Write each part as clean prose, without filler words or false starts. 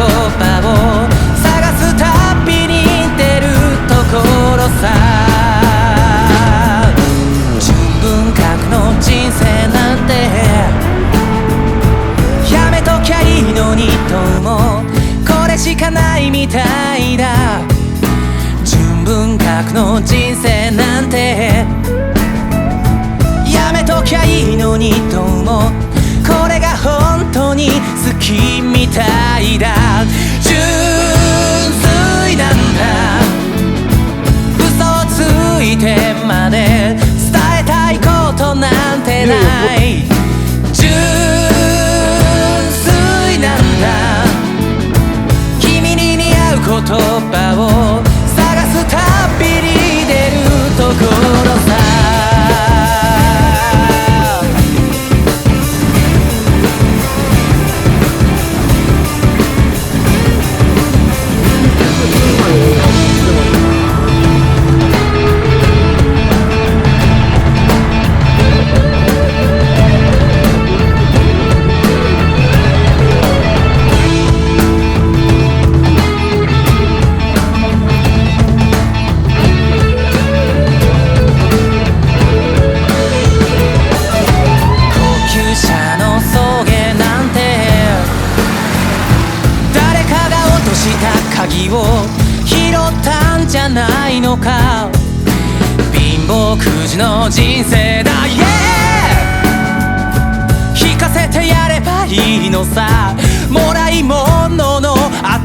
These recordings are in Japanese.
葉を探すたびに出るところさ。純文学の人生なんてやめときゃいいのにともこれしかないみたいだ。純文学の人生なんてやめときゃいいのにともこれが本当に好きみたいだ。純粋なんだ、嘘をついてまで伝えたいことなんてない。純粋なんだ、君に似合う言葉を探すたびに出るところさ。鍵を拾ったんじゃないのか。貧乏くじの人生だ、yeah! 引かせてやればいいのさ。もらい物の当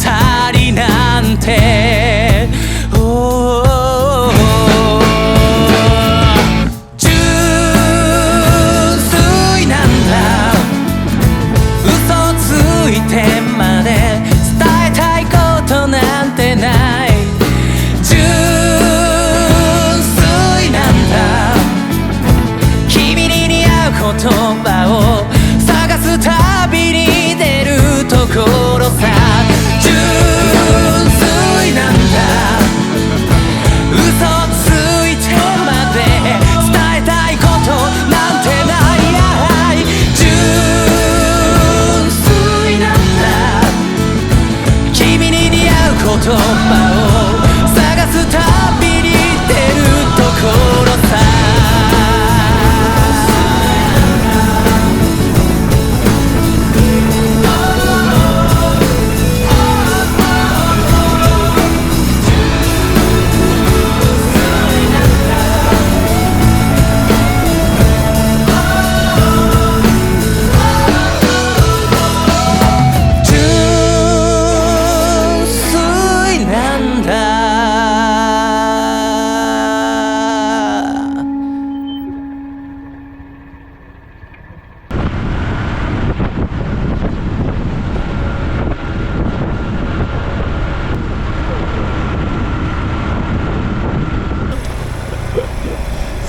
たりなんて、純粋なんだ、嘘をついてまでなんてない。純粋なんだ、君に似合う言葉を探すたびに出るところさ。純粋なんだ、嘘をついてまで伝えたいことなんてない。純粋なんだ、君に似合う言葉を探すたびに出るところさ。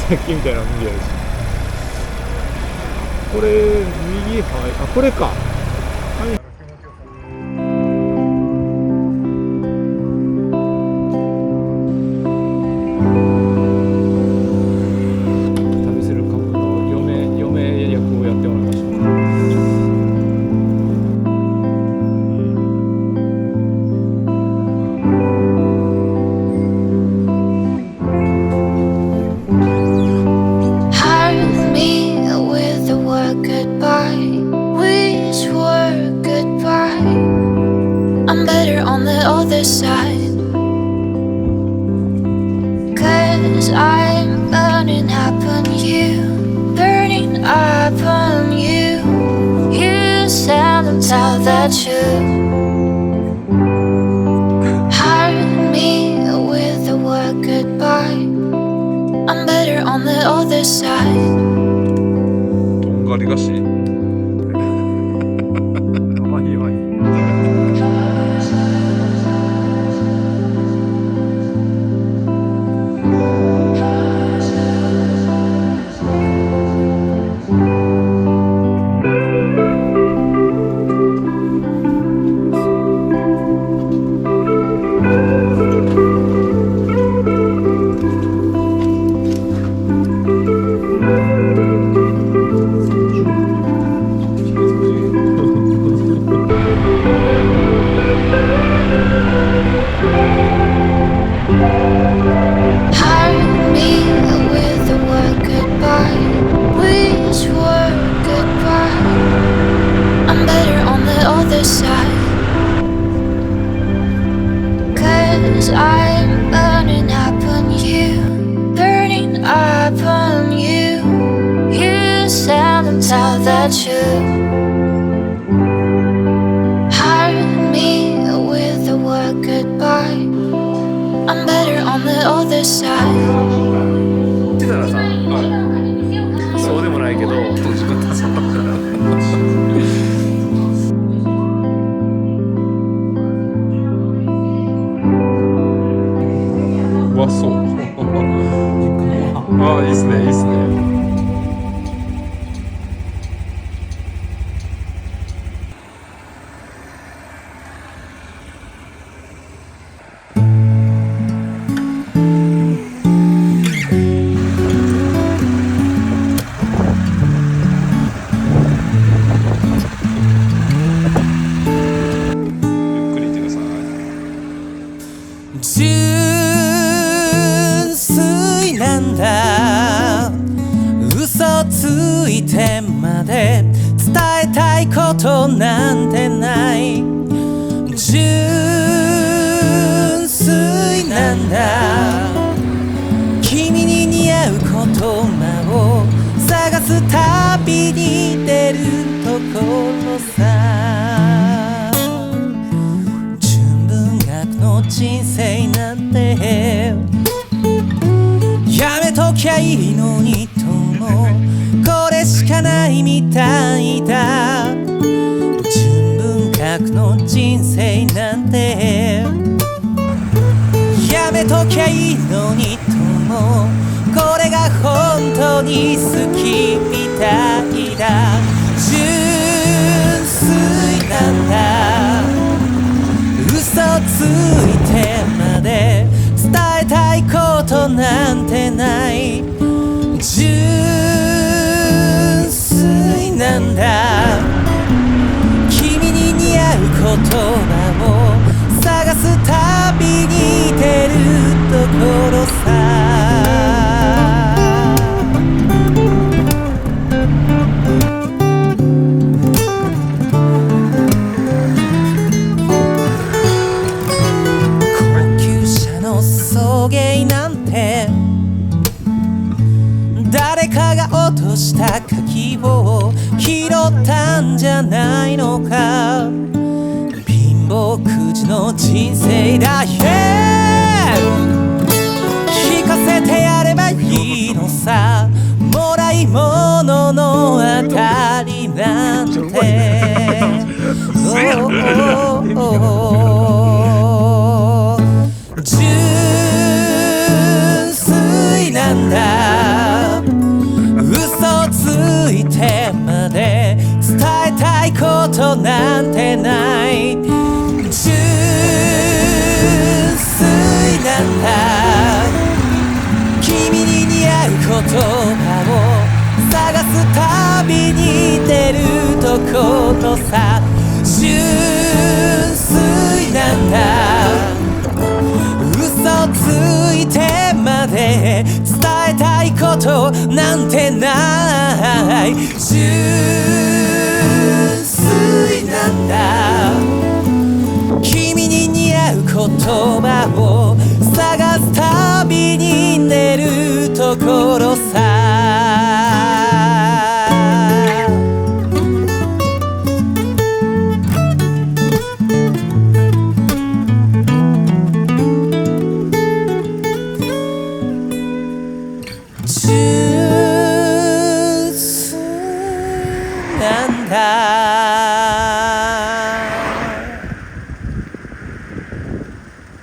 さっきみたいなの見えるし、これ右、あ、これか。旅するカブの嫁役をやってもらいました。Side, 'cause I'm burning up on you, burning up on you. You said and tell the truth. Hide me with the word goodbye. I'm better on the other side. とんがり菓子。甘い甘い。as I'm burning up on you, burning up on you. You stand and tell the truth. Hide me with the word goodbye. I'm better on the other side. 千原さん、そうでもないけどうわ、そうああ、いいっすね、いいっすね。純粋なんだ、嘘ついてまで伝えたいことなんてない。純粋なんだ、君に似合う言葉を探す旅に出るところさ。純文学の人生なんてやめときゃいいのにともこれしかないみたいだ。純文学の人生なんてやめときゃいいのにともこれが本当に好きみたいだ。純粋なんだ、嘘ついてまで伝えたいことなんてない。純粋なんだ、君に似合う言葉を探す旅に出るところさ。送迎なんて誰かが落とした鍵を拾ったんじゃないのか。貧乏くじの人生だ、聞かせてやればいいのさ。もらい物の当たりなんて純粋なんだ、嘘ついてまで伝えたいことなんてない。純粋なんだ、君に似合う言葉を探す旅に出るところさ。純粋なんだ、嘘ついてまで伝えたいことなんてない。純粋なんだ、君に似合う言葉を探す旅に出るところさ。純